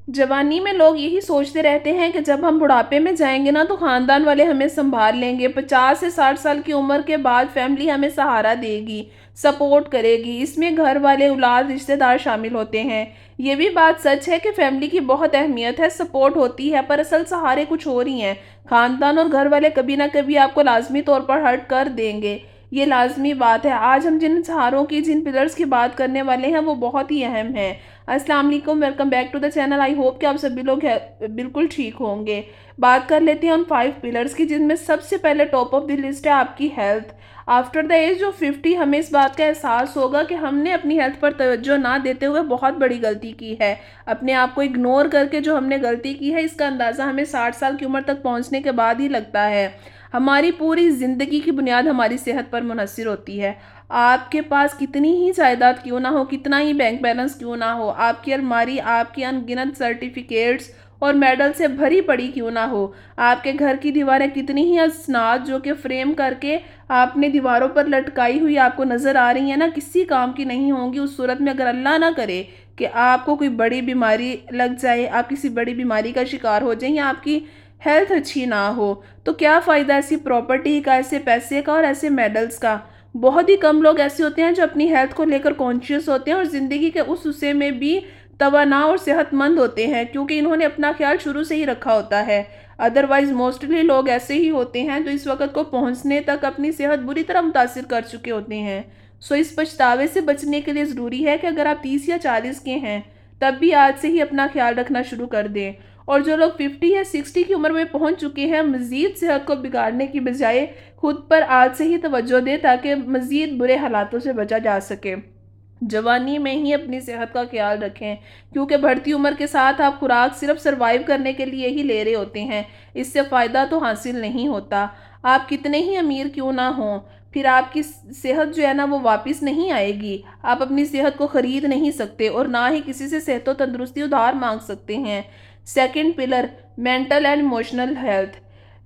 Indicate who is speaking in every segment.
Speaker 1: जवानी में लोग यही सोचते रहते हैं कि जब हम बुढ़ापे में जाएंगे ना तो खानदान वाले हमें संभाल लेंगे। 50 से 60 साल की उम्र के बाद फैमिली हमें सहारा देगी, सपोर्ट करेगी। इसमें घर वाले, औलाद, रिश्तेदार शामिल होते हैं। ये भी बात सच है कि फैमिली की बहुत अहमियत है, सपोर्ट होती है, पर असल सहारे कुछ और ही हैं। खानदान और घर वाले कभी ना कभी आपको लाजमी तौर पर हर्ट कर देंगे, ये लाजमी बात है। आज हम जिन सहारों की, जिन पिलर्स की बात करने वाले हैं, वो बहुत ही अहम है। अस्सलाम वालेकुम, welcome back to the channel. I hope कि आप सभी लोग बिल्कुल ठीक होंगे। बात कर लेते हैं उन 5 पिलर्स की, जिनमें सबसे पहले टॉप ऑफ द लिस्ट है आपकी health. After the age of 50 हमें इस बात का एहसास होगा कि हमने अपनी हेल्थ पर तवज्जो ना देते हुए बहुत बड़ी गलती की है। अपने आप को इग्नोर करके जो हमने गलती की है, इसका अंदाज़ा हमें 60 साल की उम्र तक पहुंचने के बाद ही लगता है। हमारी पूरी ज़िंदगी की बुनियाद हमारी सेहत पर मुनहसर होती है। आपके पास कितनी ही जायदाद क्यों ना हो, कितना ही बैंक बैलेंस क्यों ना हो, आपकी अलमारी आपकी अनगिनत सर्टिफिकेट्स और मेडल से भरी पड़ी क्यों ना हो, आपके घर की दीवारें कितनी ही असनाद जो कि फ्रेम करके आपने दीवारों पर लटकाई हुई आपको नज़र आ रही है ना, किसी काम की नहीं होंगी उस सूरत में अगर अल्लाह ना करे कि आपको कोई बड़ी बीमारी लग जाए, आप किसी बड़ी बीमारी का शिकार हो जाए या आपकी हेल्थ अच्छी ना हो। तो क्या फ़ायदा ऐसी प्रॉपर्टी का, ऐसे पैसे का और ऐसे मेडल्स का। बहुत ही कम लोग ऐसे होते हैं जो अपनी हेल्थ को लेकर कॉन्शियस होते हैं और ज़िंदगी के उस हिस्से में भी तवाना और सेहतमंद होते हैं, क्योंकि इन्होंने अपना ख्याल शुरू से ही रखा होता है। अदरवाइज मोस्टली लोग ऐसे ही होते हैं जो इस वक्त को पहुंचने तक अपनी सेहत बुरी तरह मुतासिर कर चुके होते हैं। सो इस पछतावे से बचने के लिए ज़रूरी है कि अगर आप 30 या 40 के हैं तब भी आज से ही अपना ख्याल रखना शुरू कर दें। और जो लोग 50 या 60 की उम्र में पहुंच चुके हैं, मज़ीद सेहत को बिगाड़ने की बजाय खुद पर आज से ही तवज्जो दें ताकि मज़ीद बुरे हालातों से बचा जा सके। जवानी में ही अपनी सेहत का ख्याल रखें, क्योंकि बढ़ती उम्र के साथ आप खुराक सिर्फ सरवाइव करने के लिए ही ले रहे होते हैं, इससे फ़ायदा तो हासिल नहीं होता। आप कितने ही अमीर क्यों ना हों, फिर आपकी सेहत जो है ना वो वापस नहीं आएगी। आप अपनी सेहत को ख़रीद नहीं सकते और ना ही किसी से सेहत व तंदुरुस्ती उधार मांग सकते हैं। Second pillar, mental and emotional health.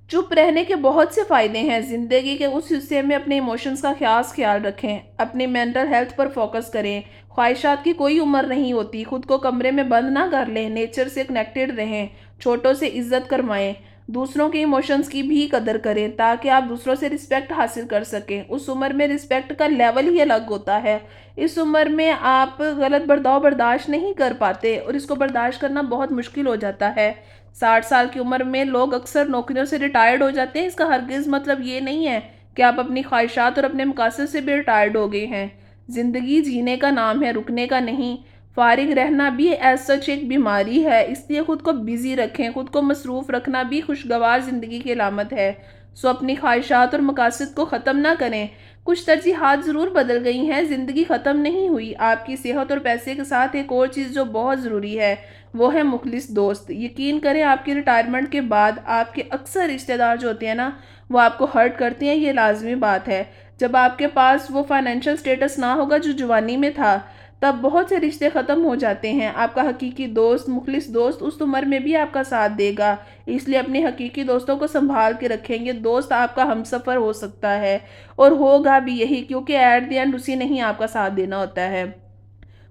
Speaker 1: चुप रहने के बहुत से फ़ायदे हैं। ज़िंदगी के उस हिस्से में अपने इमोशंस का खास ख्याल रखें, अपनी मेंटल हेल्थ पर फोकस करें। ख्वाहिशात की कोई उम्र नहीं होती, खुद को कमरे में बंद ना कर लें, नेचर से कनेक्टेड रहें, छोटों से इज्जत करवाएं, दूसरों के इमोशंस की भी कदर करें ताकि आप दूसरों से रिस्पेक्ट हासिल कर सकें। उस उम्र में रिस्पेक्ट का लेवल ही अलग होता है। इस उम्र में आप गलत बर्ताव बर्दाश्त नहीं कर पाते और इसको बर्दाश्त करना बहुत मुश्किल हो जाता है। 60 साल की उम्र में लोग अक्सर नौकरियों से रिटायर्ड हो जाते हैं। इसका हरगिज़ मतलब ये नहीं है कि आप अपनी ख्वाहिशात और अपने मकासद से भी रिटायर्ड हो गए हैं। ज़िंदगी जीने का नाम है, रुकने का नहीं। फारिग रहना भी एज सच एक बीमारी है, इसलिए खुद को बिज़ी रखें। खुद को मसरूफ़ रखना भी खुशगवार ज़िंदगी की अलामत है। सो अपनी ख्वाहिशात और मकासद को ख़त्म ना करें। कुछ तरजीहात ज़रूर बदल गई हैं, ज़िंदगी ख़त्म नहीं हुई। आपकी सेहत और पैसे के साथ एक और चीज़ जो बहुत ज़रूरी है वो है मुखलिस दोस्त। यकीन करें, आपकी रिटायरमेंट के बाद आपके अक्सर रिश्तेदार जो होते हैं ना वो आपको हर्ट करते हैं, ये लाजमी बात है। जब आपके पास वो फाइनेंशियल स्टेटस ना होगा जो जवानी में था, तब बहुत से रिश्ते ख़त्म हो जाते हैं। आपका हकीकी दोस्त, मुखलिस दोस्त उस उम्र में भी आपका साथ देगा, इसलिए अपने हकीकी दोस्तों को संभाल के रखेंगे। दोस्त आपका हमसफ़र हो सकता है और होगा भी यही, क्योंकि एट द एंड उसी ने ही आपका साथ देना होता है।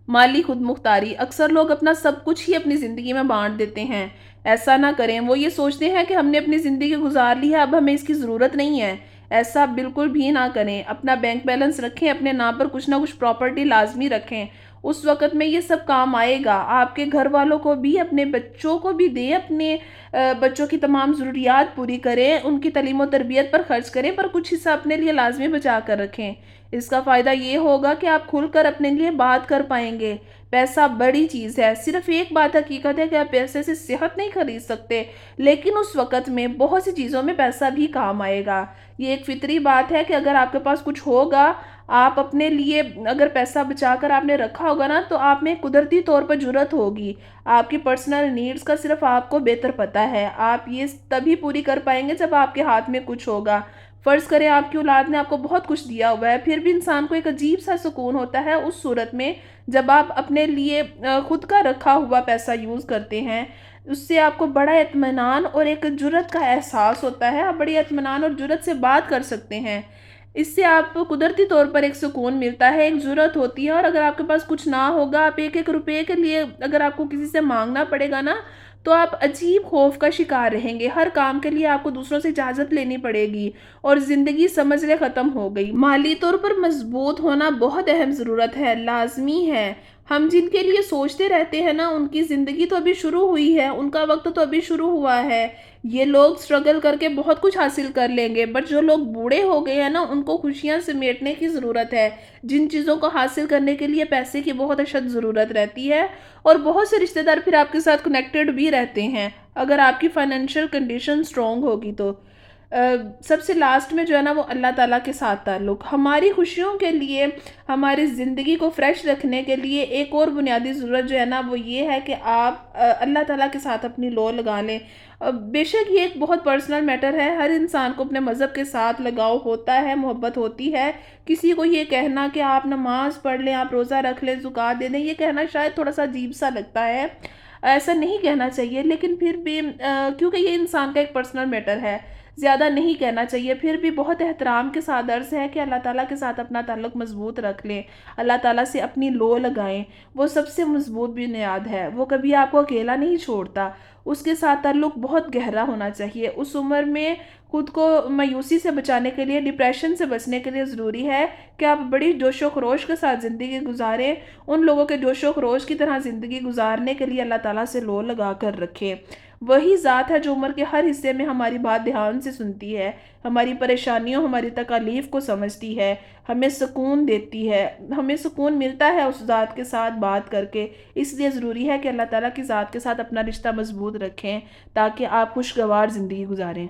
Speaker 1: माली खुद मुख्तारी। अक्सर लोग अपना सब कुछ ही अपनी ज़िंदगी में बांट देते हैं। ऐसा ना करें। वो ये सोचते हैं कि हमने अपनी ज़िंदगी गुजार ली है, अब हमें इसकी ज़रूरत नहीं है। ऐसा बिल्कुल भी ना करें। अपना बैंक बैलेंस रखें, अपने नाम पर कुछ ना कुछ प्रॉपर्टी लाजमी रखें। उस वक़्त में ये सब काम आएगा। आपके घर वालों को भी, अपने बच्चों को भी दें, अपने बच्चों की तमाम ज़रूरियात पूरी करें, उनकी तालीम और तरबियत पर ख़र्च करें, पर कुछ हिस्सा अपने लिए लाजमी बचा कर रखें। इसका फ़ायदा ये होगा कि आप खुलकर अपने लिए बात कर पाएंगे। पैसा बड़ी चीज़ है। सिर्फ एक बात हकीकत है कि आप पैसे से सेहत नहीं खरीद सकते, लेकिन उस वक़्त में बहुत सी चीज़ों में पैसा भी काम आएगा। ये एक फ़ितरी बात है कि अगर आपके पास कुछ होगा, आप अपने लिए अगर पैसा बचा कर आपने रखा होगा ना, तो आप में कुदरती तौर पर जुर्रत होगी। आपकी पर्सनल नीड्स का सिर्फ आपको बेहतर पता है। आप ये तभी पूरी कर पाएंगे जब आपके हाथ में कुछ होगा। फ़र्ज़ करें आपकी औलाद ने आपको बहुत कुछ दिया हुआ है, फिर भी इंसान को एक अजीब सा सुकून होता है उस सूरत में जब आप अपने लिए खुद का रखा हुआ पैसा यूज़ करते हैं। उससे आपको बड़ा इत्मीनान और एक जुर्रत का एहसास होता है। आप बड़ी इत्मीनान और जुर्रत से बात कर सकते हैं। اس سے آپ کو قدرتی طور پر ایک سکون ملتا ہے، ایک جرأت ہوتی ہے، اور اگر آپ کے پاس کچھ نہ ہوگا، آپ ایک ایک روپے کے لیے اگر آپ کو کسی سے مانگنا پڑے گا نا، تو آپ عجیب خوف کا شکار رہیں گے۔ ہر کام کے لیے آپ کو دوسروں سے اجازت لینی پڑے گی اور زندگی سمجھ لے ختم ہو گئی۔ مالی طور پر مضبوط ہونا بہت اہم ضرورت ہے، لازمی ہے۔ ہم جن کے لیے سوچتے رہتے ہیں نا، ان کی زندگی تو ابھی شروع ہوئی ہے، ان کا وقت تو ابھی شروع ہوا ہے۔ یہ لوگ سٹرگل کر کے بہت کچھ حاصل کر لیں گے، بٹ جو لوگ بوڑھے ہو گئے ہیں نا، ان کو خوشیاں سمیٹنے کی ضرورت ہے۔ جن چیزوں کو حاصل کرنے کے لیے پیسے کی بہت اشد ضرورت رہتی ہے، اور بہت سے رشتہ دار پھر آپ کے ساتھ کنیکٹڈ بھی رہتے ہیں اگر آپ کی فائنینشیل کنڈیشن سٹرونگ ہوگی تو۔ سب سے لاسٹ میں جو ہے نا، وہ اللہ تعالیٰ کے ساتھ تعلق۔ ہماری خوشیوں کے لیے، ہماری زندگی کو فریش رکھنے کے لیے ایک اور بنیادی ضرورت جو ہے نا، وہ یہ ہے کہ آپ اللہ تعالیٰ کے ساتھ اپنی لو لگا لیں۔ بے شک یہ ایک بہت پرسنل میٹر ہے، ہر انسان کو اپنے مذہب کے ساتھ لگاؤ ہوتا ہے، محبت ہوتی ہے۔ کسی کو یہ کہنا کہ آپ نماز پڑھ لیں، آپ روزہ رکھ لیں، زکوٰۃ دے دیں، یہ کہنا شاید تھوڑا سا عجیب سا لگتا ہے، ایسا نہیں کہنا چاہیے، لیکن پھر بھی کیونکہ یہ انسان کا ایک پرسنل میٹر ہے، زیادہ نہیں کہنا چاہیے۔ پھر بھی بہت احترام کے ساتھ عرض ہے کہ اللہ تعالیٰ کے ساتھ اپنا تعلق مضبوط رکھ لیں، اللہ تعالیٰ سے اپنی لو لگائیں، وہ سب سے مضبوط بنیاد ہے، وہ کبھی آپ کو اکیلا نہیں چھوڑتا، اس کے ساتھ تعلق بہت گہرا ہونا چاہیے۔ اس عمر میں خود کو مایوسی سے بچانے کے لیے، ڈپریشن سے بچنے کے لیے ضروری ہے کہ آپ بڑی جوش و خروش کے ساتھ زندگی گزاریں، ان لوگوں کے جوش و خروش کی طرح زندگی گزارنے کے لیے اللہ تعالیٰ سے لو لگا کر رکھیں۔ وہی ذات ہے جو عمر کے ہر حصے میں ہماری بات دھیان سے سنتی ہے، ہماری پریشانیوں، ہماری تکالیف کو سمجھتی ہے، ہمیں سکون دیتی ہے، ہمیں سکون ملتا ہے اس ذات کے ساتھ بات کر کے۔ اس لیے ضروری ہے کہ اللہ تعالیٰ کی ذات کے ساتھ اپنا رشتہ مضبوط رکھیں تاکہ آپ خوشگوار زندگی گزاریں۔